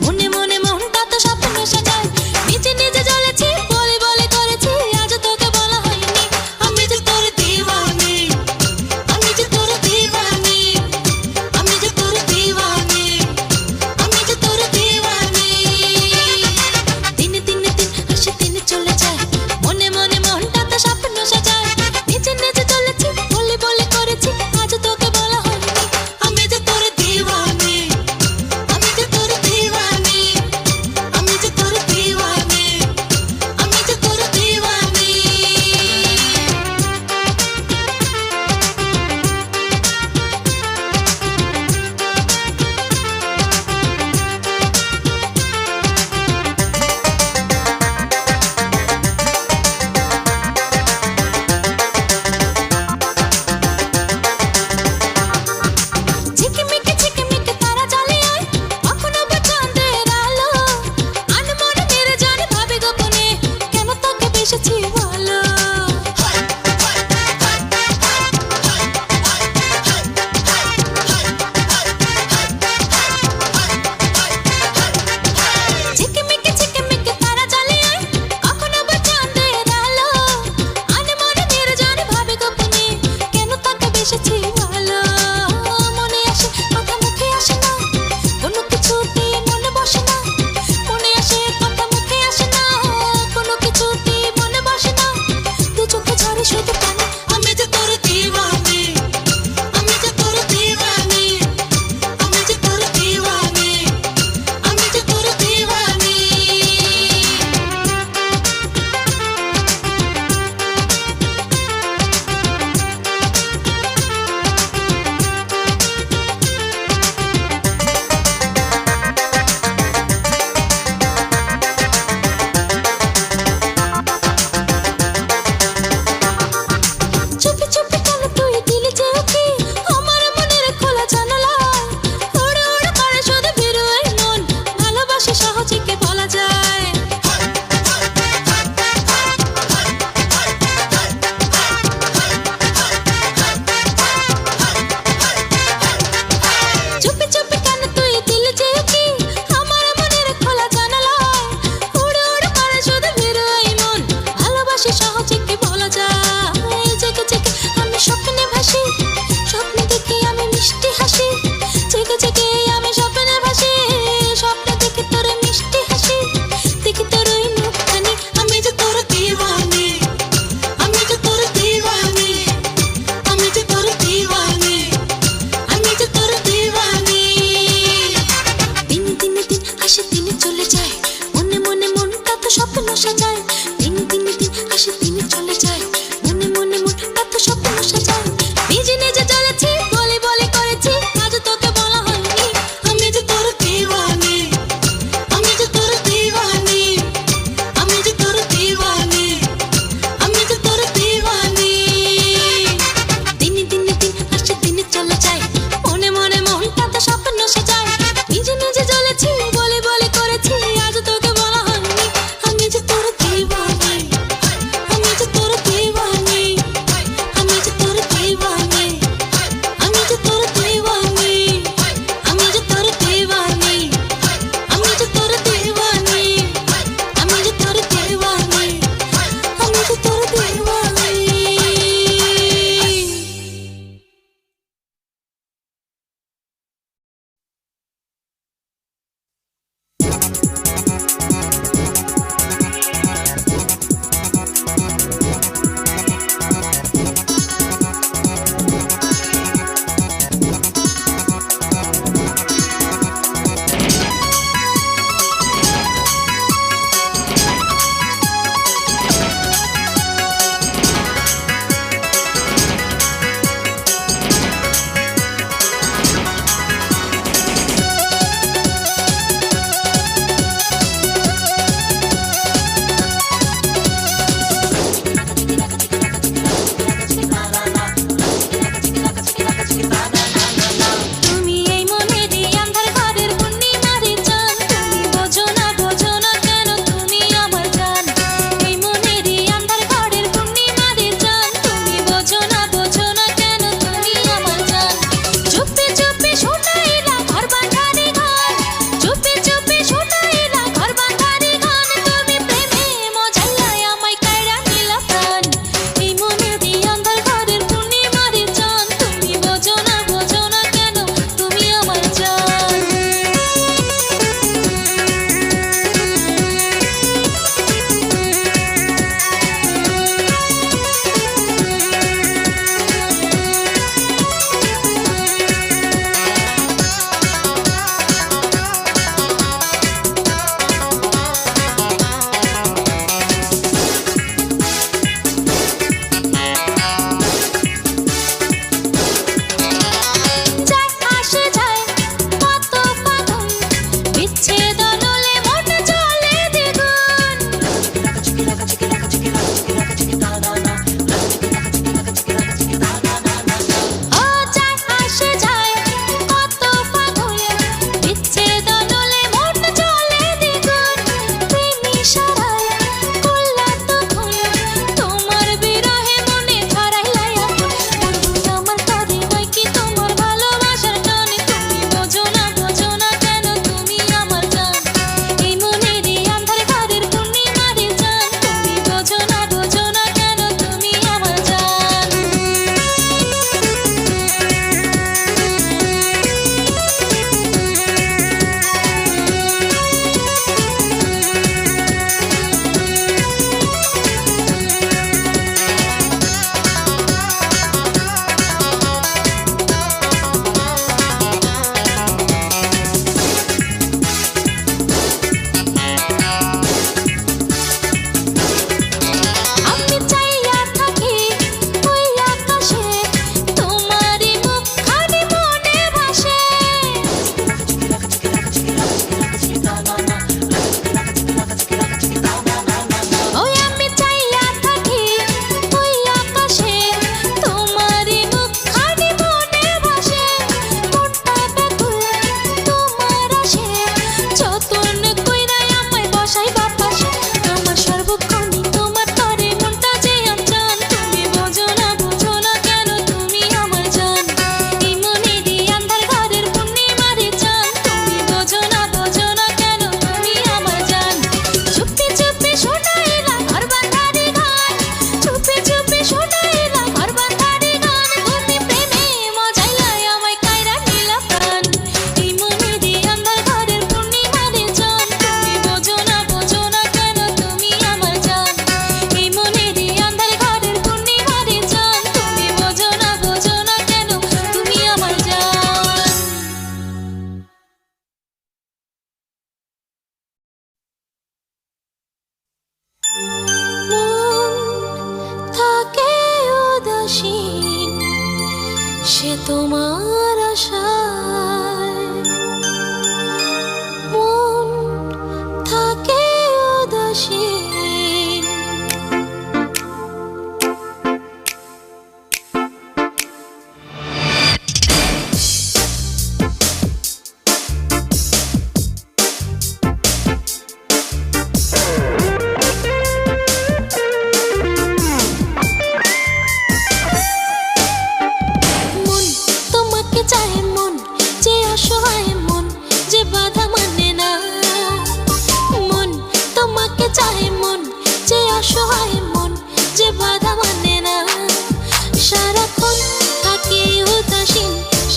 মনে মনে মনটা তো স্বপ্ন সাজায়, নিজে নিজে জ্বলেছি বলি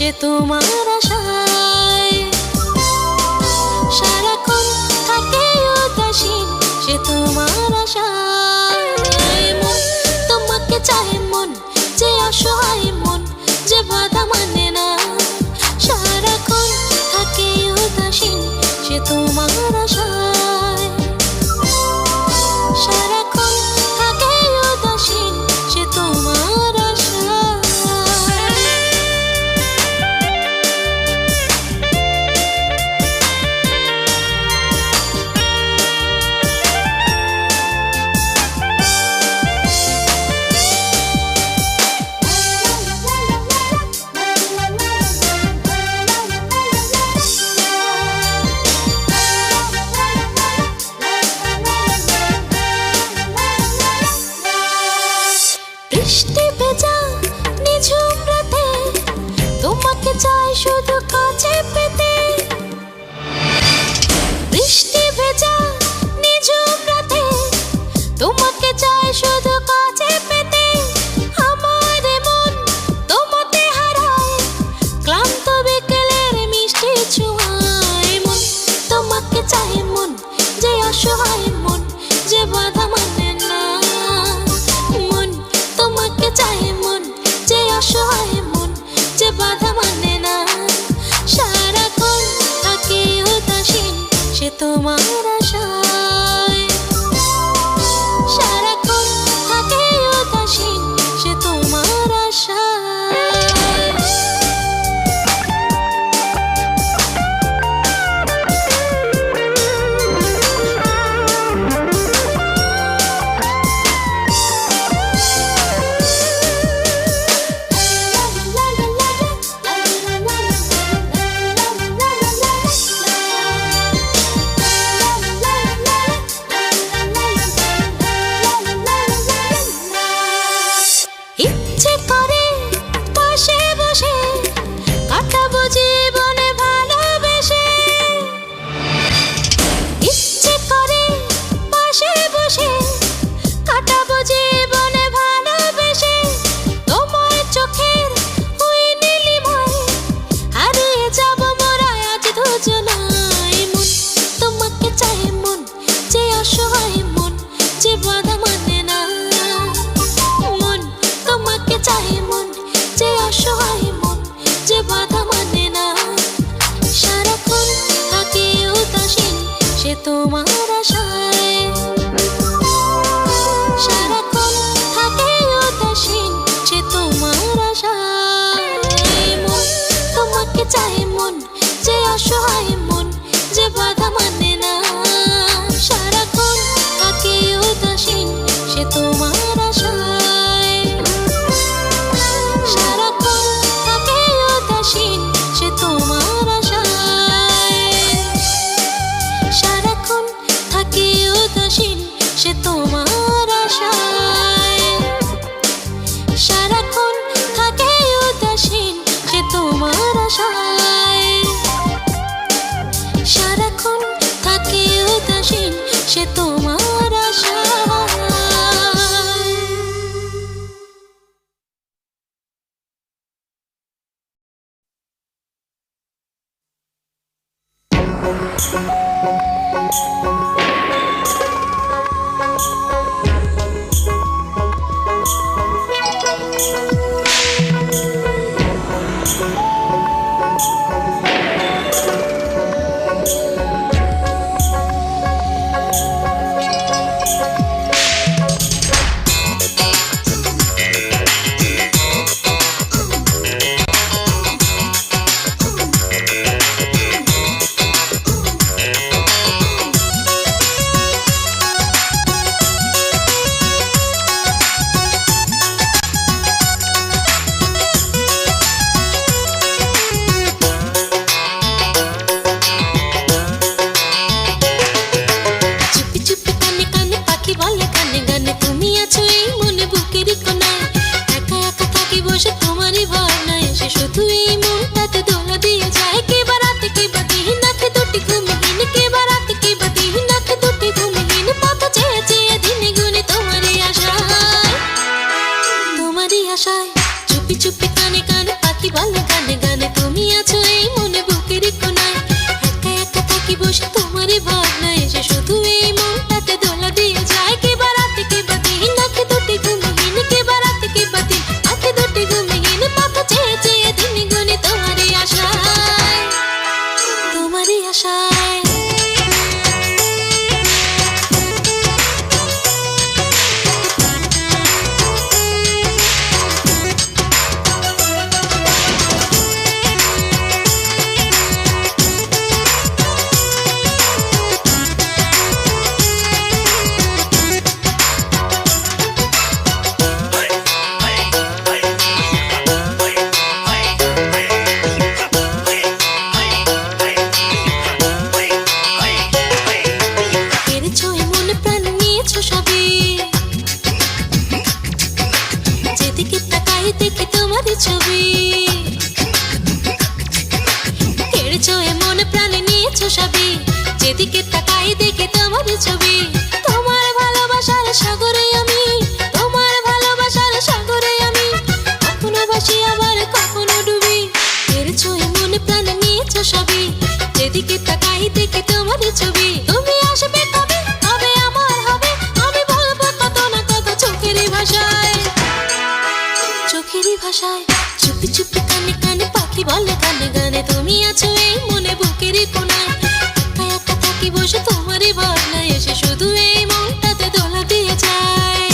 সে তোমার আশায়। সারাক্ষণ থাকে উদাসীন সে তোমার আশায়। মন তোমাকে চায়, মন যে অসহায়, মন যে বাধা মানে না। সারাক্ষণ থাকে উদাসীন সে তোমার আশায়। সারাক্ষণ থাকে উদাসীন সে তোমার আশায়। বৃষ্টি ভেজা নিঝুম রাতে তোমাকে চাই শুধু কাছে পেতে। বৃষ্টি ভেজা নিঝুম রাতে তোমাকে চাই শুধু কাছে পেতে। আমার মন তোমাতে হারায় ক্লান্ত বিকেলের মিষ্টি ছোঁয়ায়। মন তোমাকে চাই, মন যে অসহায়, মন যে বাধা মানে না। মন তোমাকে চাই, মন যে অসহায়, মন যে বাধা মানে না। সারাক্ষণ থাকে উদাসীন সে তোমার আশায়। সারাক্ষণ থাকে উদাসীন সে তোমার আশায়। ইচ্ছে করে পাশে বসে কাটাবো জীবনে ভালোবেসে। ইচ্ছে করে পাশে বসে কাটাবো জীবনে ভালোবেসে। তোমার চোখের ওই নীলিমায় হারিয়ে যাব মোরা আজ দুজনায়। মন তোমাকে চাই, মন যে অসহায়, মন যে বাধা মানে না। মন তোমাকে চাই, মন যে অসহায়, মন যে বাধা মানে না। সারাক্ষণ থাকে উদাসীন সে তোমার আশায়। সারাক্ষণ থাকে উদাসীন সে তোমার আশায়। মন তোমাকে চাই, মন যে অসহায়, মন যে বাধা মানে না। সারাক্ষণ থাকে উদাসীন সে তোমার আশায়। সারাক্ষণ থাকে উদাসীন সে তোমার আশায়। সারাক্ষণ থাকে উদাসীন সে তোমার আশায়। সারাক্ষণ থাকে উদাসীন সে তোমার আশায়। সারাক্ষণ থাকে উদাসীন সে তোমার আশায়। আশায় চুপি চুপি কানে কানে পাখি বলে গানে গানে দেখি তোমার ছবি। তুমি আসবে কবে, কবে আমার হবে, আমি বলবো কত না কত চোখেরই ভাষায়, চোখেরই ভাষায়। চুপি চুপি কানে কানে পাখি বলে গানে গানে, তুমি আছো এই মনে বুকেরই কোনায়। একা একা থাকি বসে তোমারই ভাবনায়, এসে শুধু এই মনটাতে দোলা দিয়ে যায়।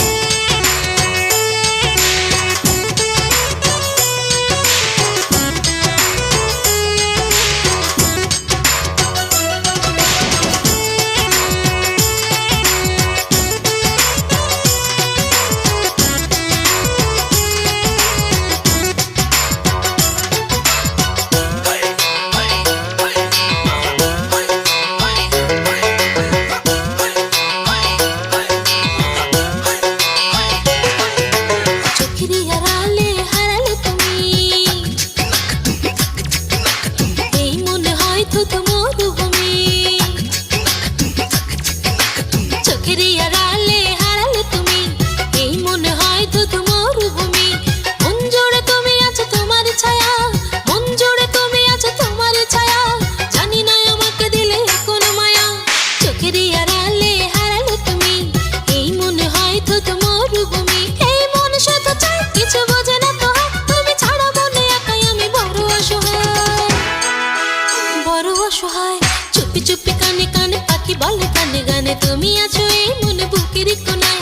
চুপি চুপি কানে কানে পাখি বলে গানে গানে, তুমি আছো এই মনে বুকেরই কোনায়।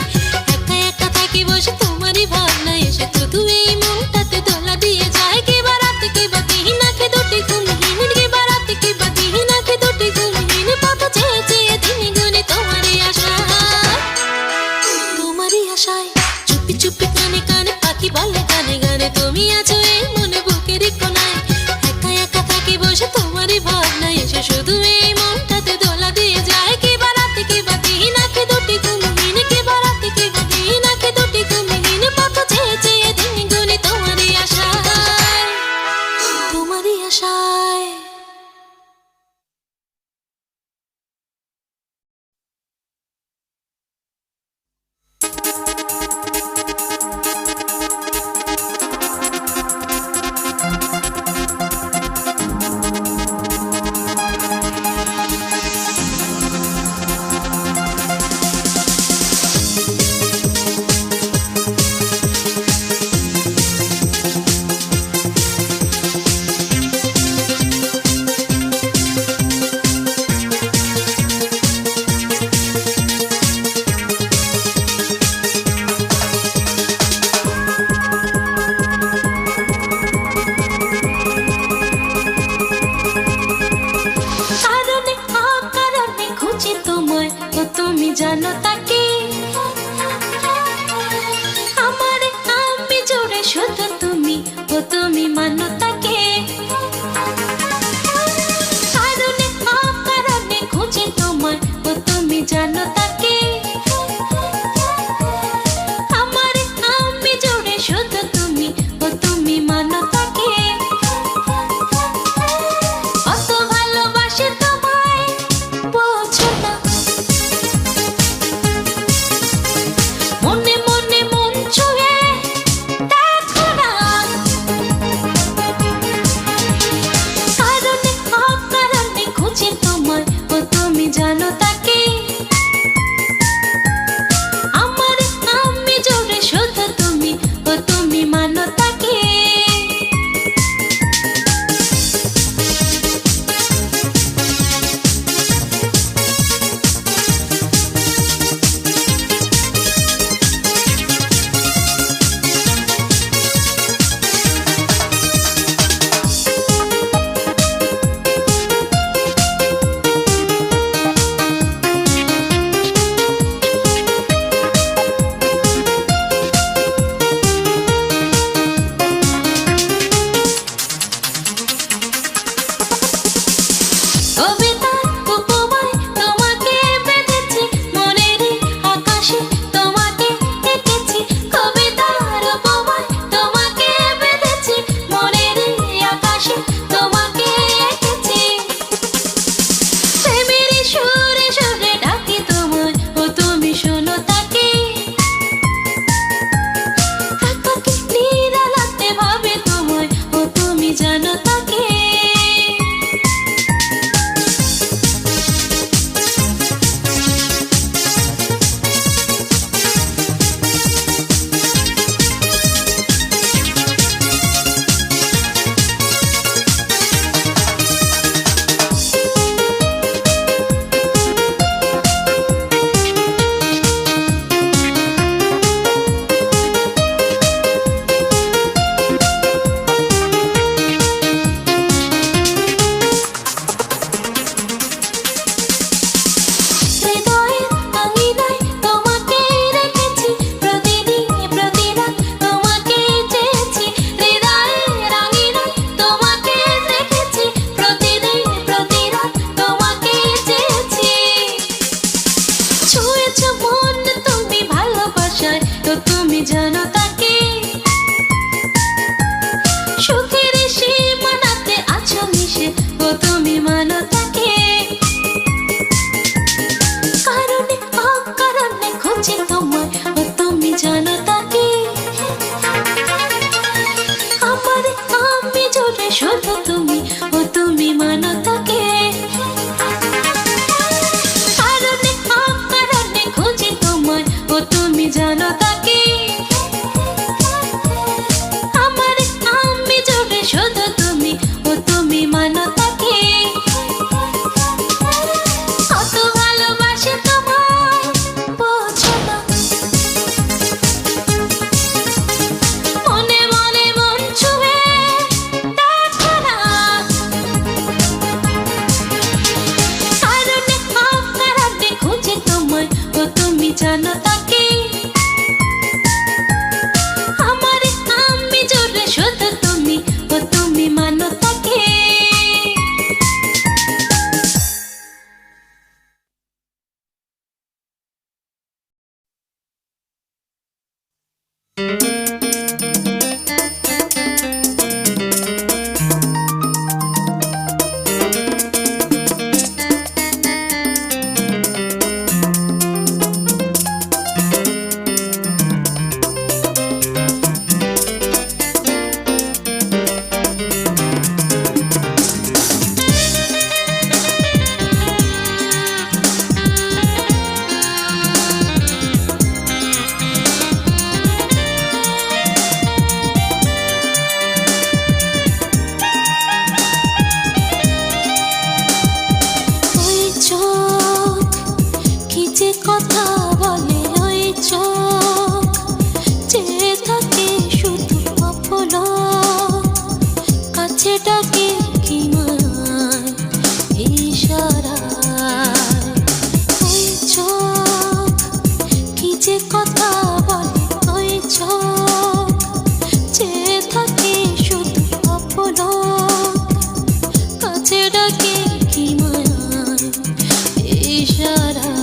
একা একা থাকি বসে তোমারই ভাবনায়, এসে শুধু এই মনটাতে দোলা দিয়ে যায়। কি বারাতে কি বা দিন আঁখে দুটি ঘুমহীন, কি বারাতে কি বা দিন আঁখে দুটি ঘুমহীন, পথ চেয়ে চেয়ে দিন গুনে তোমারই আশায়, তোমারই আশায়। চুপি চুপি কানে কানে পাখি বলে গানে গানে, তুমি আছো এই মনে বুকেরই কোনায়। একা একা থাকি বসে তোমারই ভাবনায়, এসে শুধু এই মনটাতে দোলা দিয়ে যায়। কি বারাতে কি বা দিন আঁখে দুটি ঘুমহীন, কি বারাতে কি বা দিন আঁখে দুটি ঘুমহীন, পথ চেয়ে চেয়ে দিন গুনে তোমারই আশায়, তোমারই আশায়। জানো তাকে আমার আমি জুড়ে শুধু তুমি, ও তুমি মানো তাকে। কারণে অকারণে খুঁজে তোমায়, ও তুমি জানো তাকে আমার আমি জুড়ে শুধু তুমি, ও তুমি মানো তাকে। কত ভালোবাসে তোমায় বোঝো না, মনে মনে মন ছুঁয়ে দেখো না। কারণে অকারণে খুঁজে তোমায়, ও তুমি জানো তাকে আমার আমি জুড়ে শুধু তুমি, ও তুমি মানো তাকে। কথা বলে ওই চোখ, চেয়ে থাকে শুধু অপলক, কাছে ডাকে কি মায় ইশারায়। ওই চোখ কি যে কথা বলে ওই চোখ, চেয়ে থাকে শুধু অপলক, কাছে ডাকে কি মায় ইশারায়।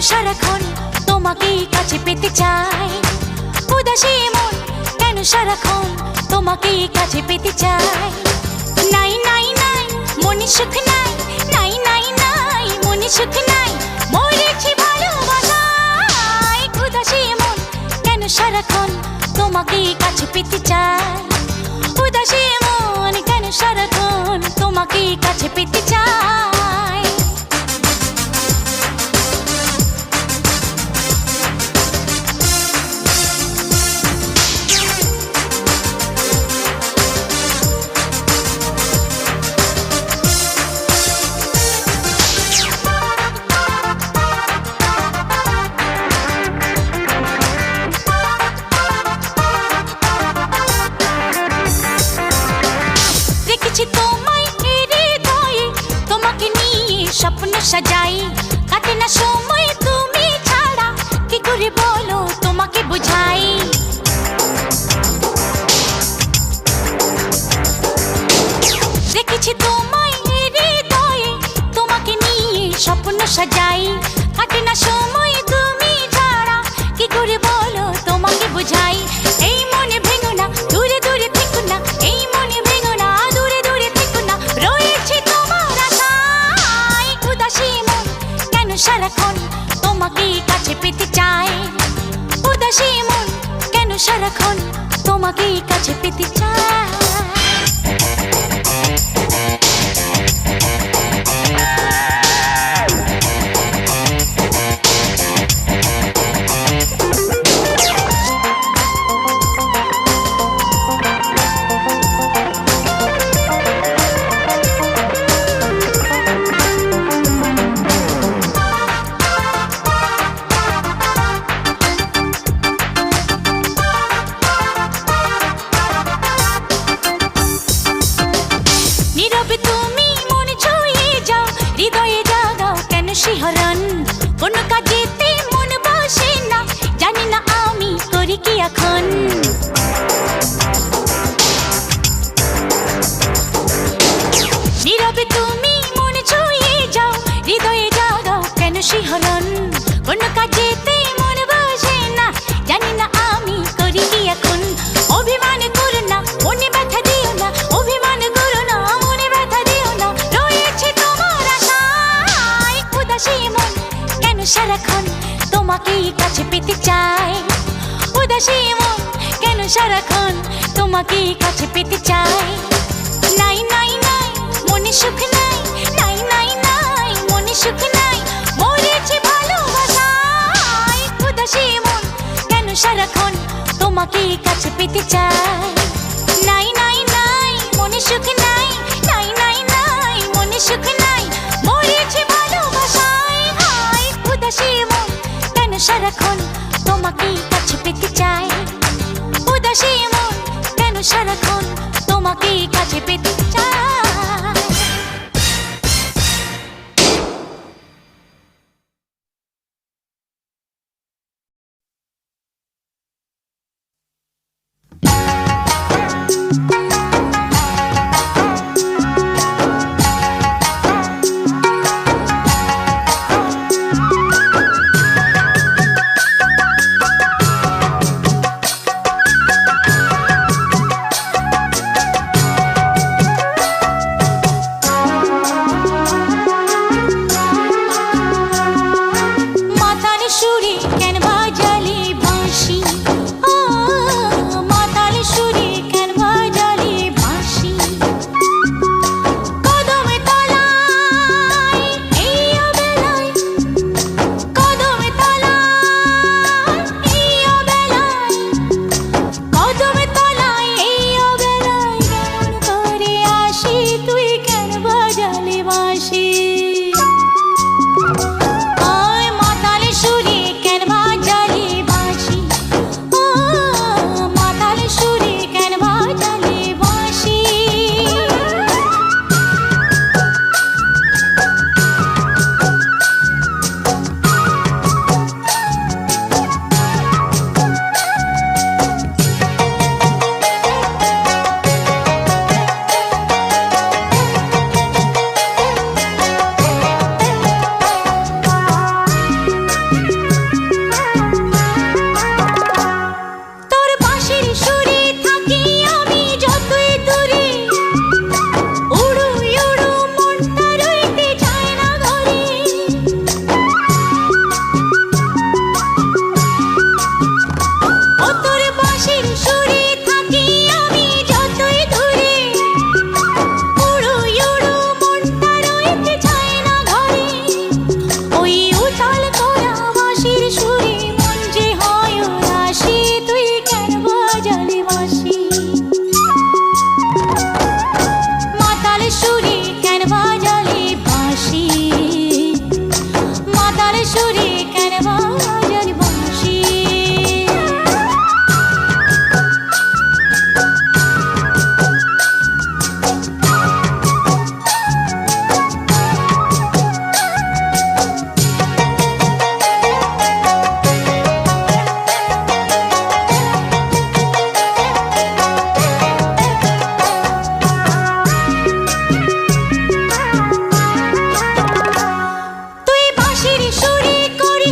সারাক্ষণ তোমাকেই কাছে পেতে চাই, উদাসী মন কেন সারাক্ষণ তোমাকেই কাছে পেতে চাই। নাই নাই নাই মনে সুখ নাই, নাই নাই নাই মনে সুখ নাই, মরেছি ভালোবাসায়। তোমাকেই কাছে পেতে চাই। উদাসী মন কেন সারাক্ষণ তোমাকেই কাছে পেতে চাই। রেখেছি তোমায় হৃদয়ে, তোমাকে নিয়ে স্বপ্ন সাজাই। কাটে না সময় তুমি ছাড়া, কি করে বলো তোমাকে বোঝাই। রেখেছি তোমায় হৃদয়ে, তোমাকে নিয়ে স্বপ্ন সাজাই। কাটে না সময় তুমি ছাড়া, কি করে বলো তোমাকে বোঝাই। এই মনে ভেঙো না, দূরে দূরে থেকো না। এই মনে ভেঙো না, দূরে দূরে থেকো না। রয়েছে তোমার আশায়। উদাসী মন কেন সারাক্ষণ তোমাকেই কাছে পেতে চায়। উদাসী মন কেন সারাক্ষণ তোমাকেই কাছে পেতে চায়। নীরবে তুমি মন ছুঁয়ে যাও, হৃদয়ে জাগাও কেন শিহরণ। কোন কাজেতে মন বসে না, জানি না আমি করি কি এখন। নীরবে তুমি মন ছুঁয়ে যাও, হৃদয়ে জাগাও কেন শিহরণ। কোন কাজেতে মন বসে না, জানি না আমি করি কি এখন। অভিমান করো না, মনে ব্যথা দিও না। অভিমান করো না, মনে ব্যথা দিও না। রয়েছে তোমার আশায়। উদাসী মন কেন সারাক্ষণ তোমাকেই কাছে পেতে চায়। উদাসী মন কেন সারাক্ষণ তোমাকেই কাছে পেতে চায়। নাই নাই নাই মনে সুখ নাই, নাই নাই নাই মনে সুখ নাই। মরেছে ভালোবাসায়। উদাসী মন কেন সারাক্ষণ তোমাকেই কাছে পেতে চায়। নাই নাই নাই মনে সুখ নাই, নাই নাই নাই মনে সুখ নাই। মরেছে ভালোবাসায়। হায় উদাসী মন কেন সারাক্ষণ তোমাকেই কাছে পেতে চায়। উদাসী মন কেন সারাক্ষণ তোমাকেই কাছে পেতে চায়।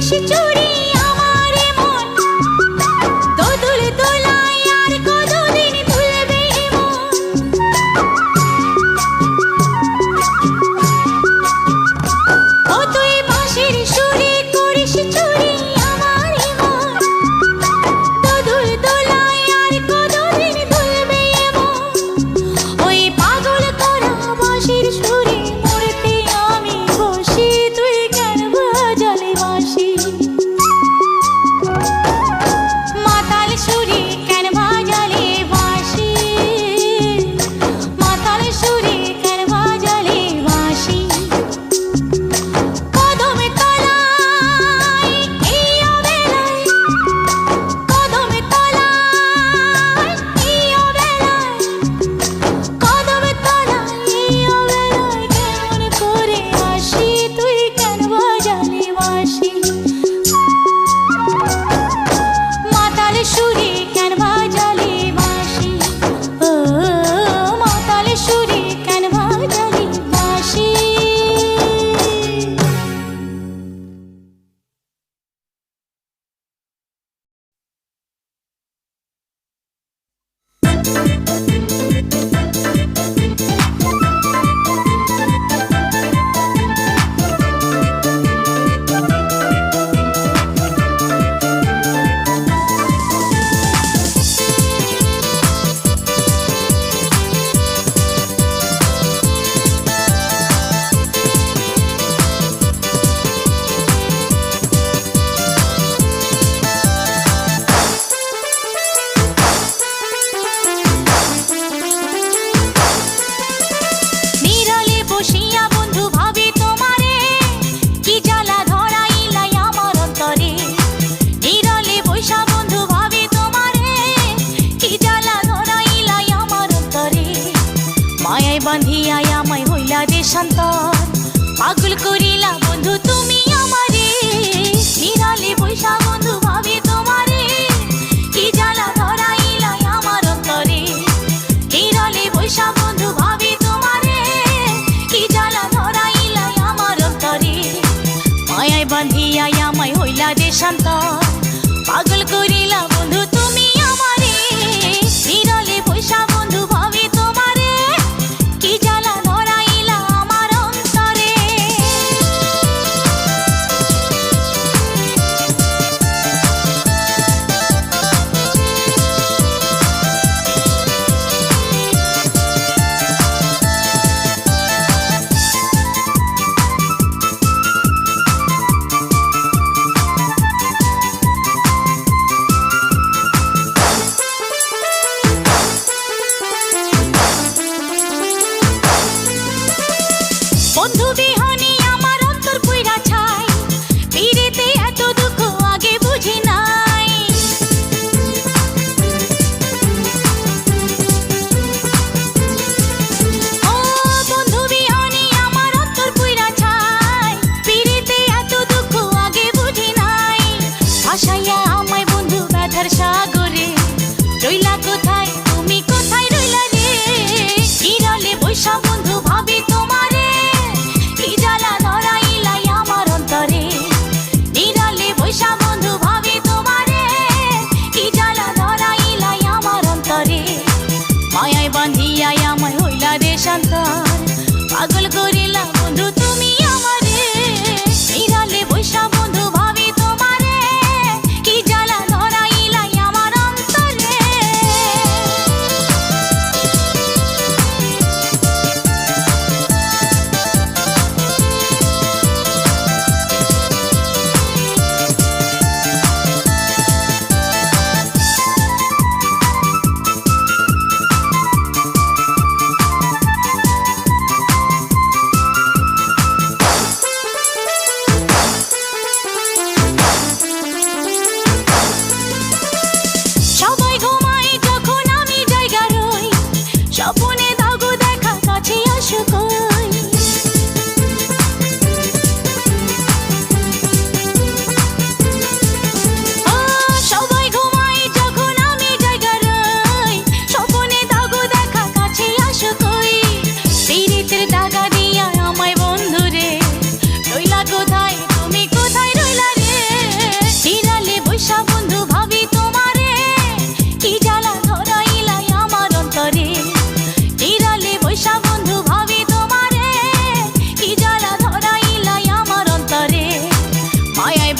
করিস চুরি আমার মন দোদুল দোলায় আর কতদিন দুলবে মন ও তুই বাঁশির সুরে করিস চুরি আমার মন দোদুল দোলায় আর কতদিন দুলবে মন ওই পাগল করা বাঁশির সুরে মরতে আমি বসি তুই কেন বাজালে বাঁশি মাতাল সুরে কেন বাজালে বাঁশি মাতাল সুরে কেন বাজালে বাঁশি কদমে তলায় এই অবেলায় কদমে তলায় এই অবেলায় কদমে তলায় এই অবেলায় কেমন করে আসি তুই কেন বাজালে বাঁশি মাতাল সুরে কেন বাজালে বাঁশি ও মাতাল সুরে কেন বাজালে বাঁশি নীরলে বসিয়া বন্ধু ভাবে তোমারে কি জ্বালা ধরাইলাই আমার অন্তরে নীরলে বসা বন্ধু ভাবে তোমারে কি জ্বালা ধরাইলাই আমার অন্তরে মায়ায় বাঁধিয়া আমায় হইলা দেশান্তর পাগল করিলা বন্ধু তুমি আমারে নীরলে বসা বন্ধু ভাবে তোমারে কি জ্বালা ধরাইলাই আমার অন্তরে নীরলে বসা বন্ধু ভাবে তোমারে কি জ্বালা ধরাইলাই আমার অন্তরে মায়ায় বাঁধিয়া আমায় হইলা দেশান্তর পাগল করিলা বন্ধু তুমি আমারে নীরলে বসা বন্ধু ভাবে তোমারে কি জ্বালা ধরাইলা আমার অন্তরে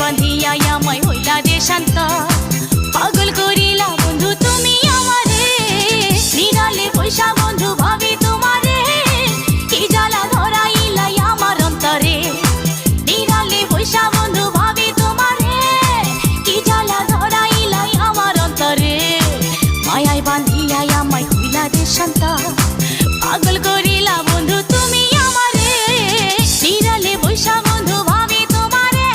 বাঁধিয়া আমায় হইলা দেশান্ত পাগল করিলা বন্ধু তুমি আমারে নিরালে পয়সা বন্ধু ভাবি তোমারে কি জ্বালা ধরাইলা আমার অন্তরে নিরালে পয়সা বন্ধু ভাবি তোমারে কি জ্বালা ধরাইলা আমার অন্তরে মায়ায় বাঁধিয়া আমায় হইলা দেশান্ত পাগল করিলা বন্ধু তুমি আমারে নিরালে পয়সা বন্ধু ভাবি তোমারে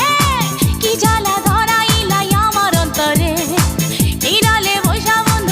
কি জ্বালা ধরাইলা আমার অন্তরে নিরালে পয়সা বন্ধু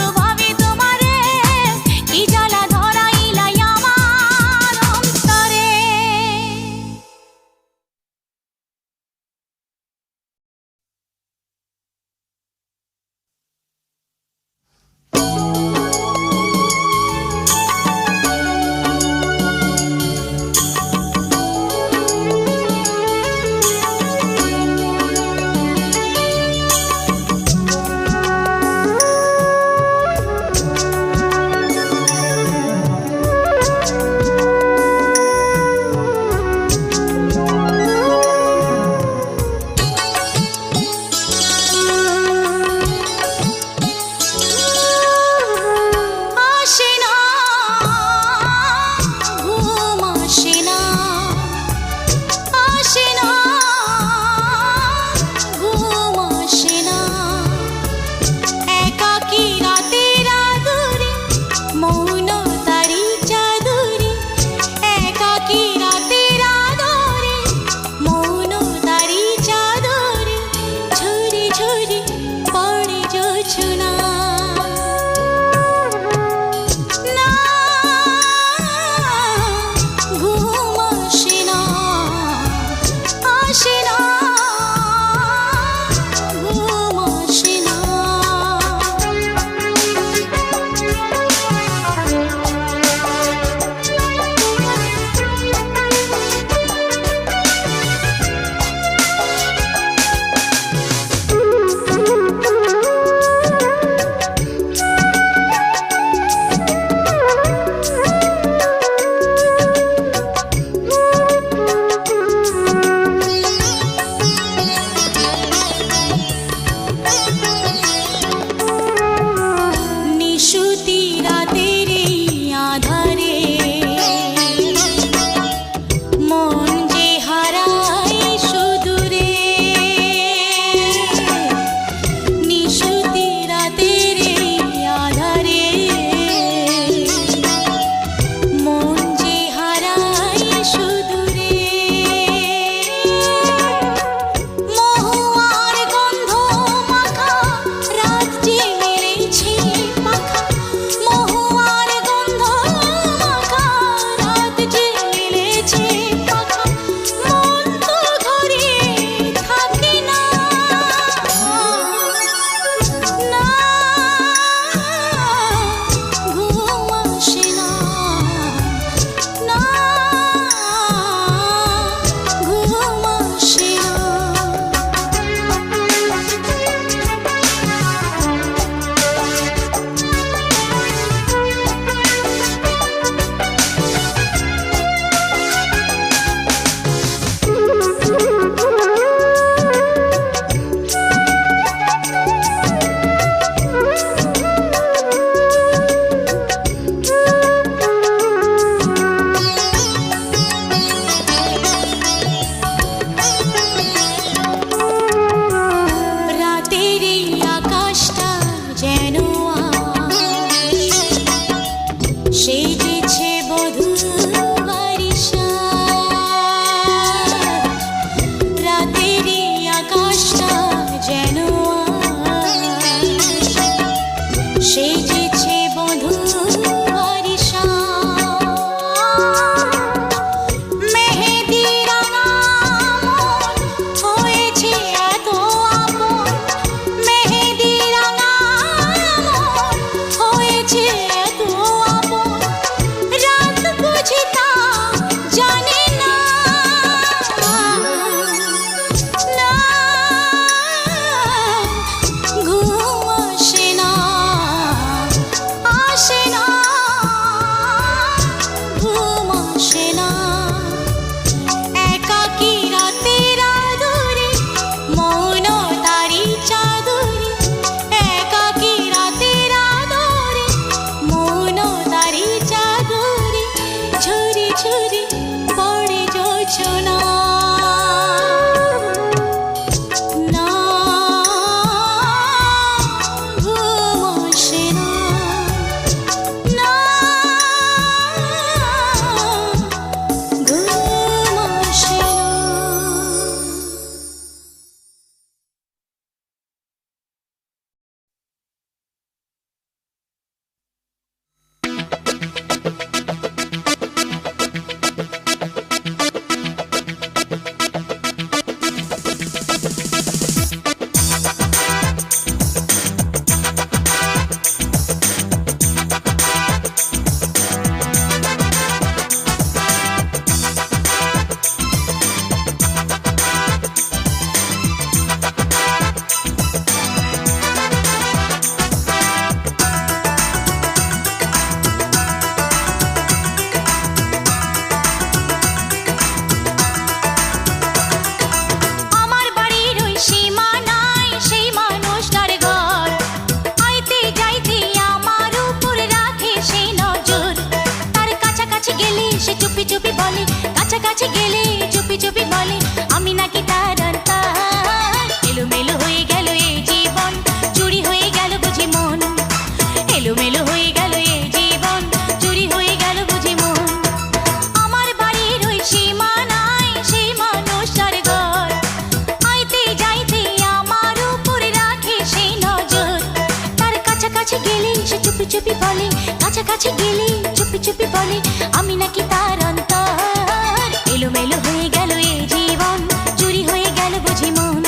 চুপি বলে, কাছাকাছি গেলে চুপি চুপি বলে আমি নাকি তার অন্তর। এলোমেলো হয়ে গেল এ জীবন, চুরি হয়ে গেল বুঝি মন।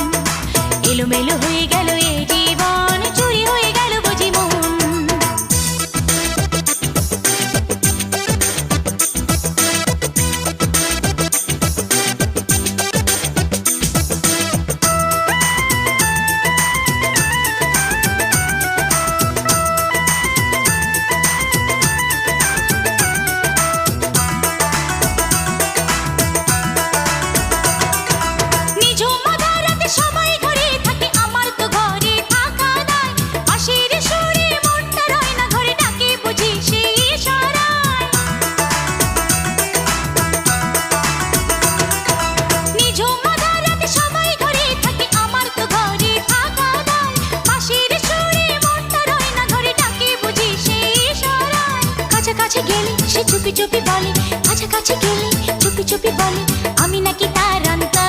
এলোমেলো হয়ে গেল এ জীবন, চুরি হয়ে গেল বুঝি মন। সবাই ঘরে থাকে, আমার তো ঘরে থাকা নাই। পাশের সুরে মনটা রয় না ঘরে, ডাকে বুঝি সেই ইশারায়। নিঝুম আধারাতে সবাই ঘরে থাকে, আমার তো ঘরে থাকা নাই। পাশের সুরে মনটা রয় না ঘরে, ডাকে বুঝি সেই ইশারায়। কাছাকাছি গেলে সে চুপি চুপি বলে, কাছাকাছি গেলে চুপি চুপি বলে আমি নাকি তার অন্তর।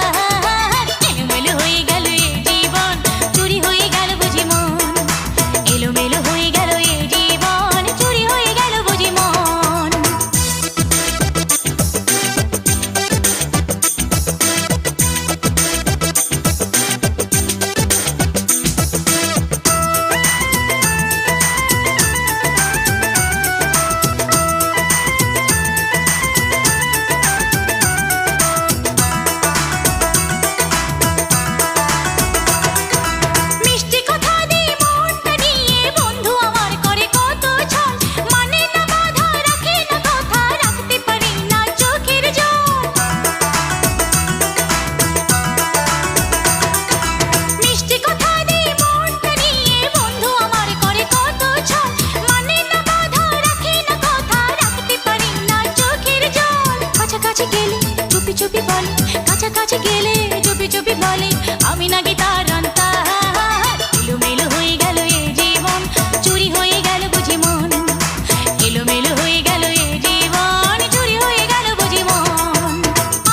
এলোমেলো হয়ে গেল এ জীবন, চুরি হয়ে গেল বুঝি মন। এলোমেলো হয়ে গেল এ জীবন, চুরি হয়ে গেল বুঝি মন। চুপি বলে, কাছাকাছি গেলে চুপি চুপি বলে আমি নাকি তার অন্তর। এলোমেলো হয়ে গেল এ জীবন, চুরি হয়ে গেল বুঝি মন। এলোমেলো হয়ে গেল এ জীবন, চুরি হয়ে গেল বুঝি মন।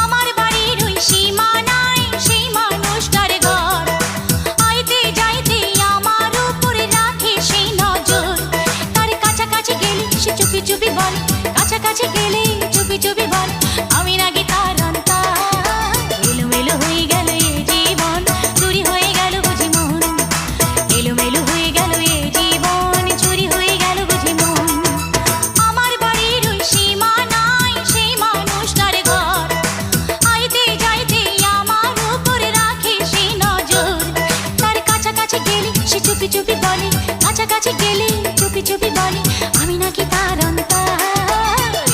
আমার বাড়ির ওই সীমানায় সেই মানুষটার ঘর, আইতে যাইতে আমার উপরে রাখে সেই নজর। তার কাছাকাছি গেলে সে চুপি চুপি বলে, কাছাকাছি গেলে চুপি চুপি বলে আমি নাকি তার অন্তর। এলোমেলো হয়ে গেল এ জীবন, চুরি হয়ে গেল বুঝি মন। এলোমেলো হয়ে গেল এ জীবন, চুরি হয়ে গেল বুঝি মন। আমার বাড়ির ওই সীমানায় সেই মানুষটার ঘর, আইতে যাইতে আমার উপরে রাখে সেই নজর। তার কাছাকাছি গেলে সে চুপি চুপি বলে, কাছাকাছি গেলে চুপি চুপি বলে আমি নাকি তার অন্তর।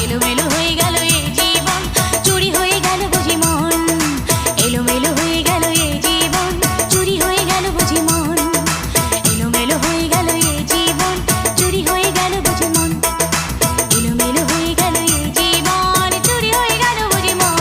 এলোমেলো হয়ে গেল এ জীবন, চুরি হয়ে গেল বুঝি মন। এলোমেলো হয়ে গেল এ জীবন, চুরি হয়ে গেল বুঝি মন। এলোমেলো হয়ে গেল এ জীবন, চুরি হয়ে গেল বুঝি মন। এলোমেলো হয়ে গেল এ জীবন, চুরি হয়ে গেল বুঝি মন।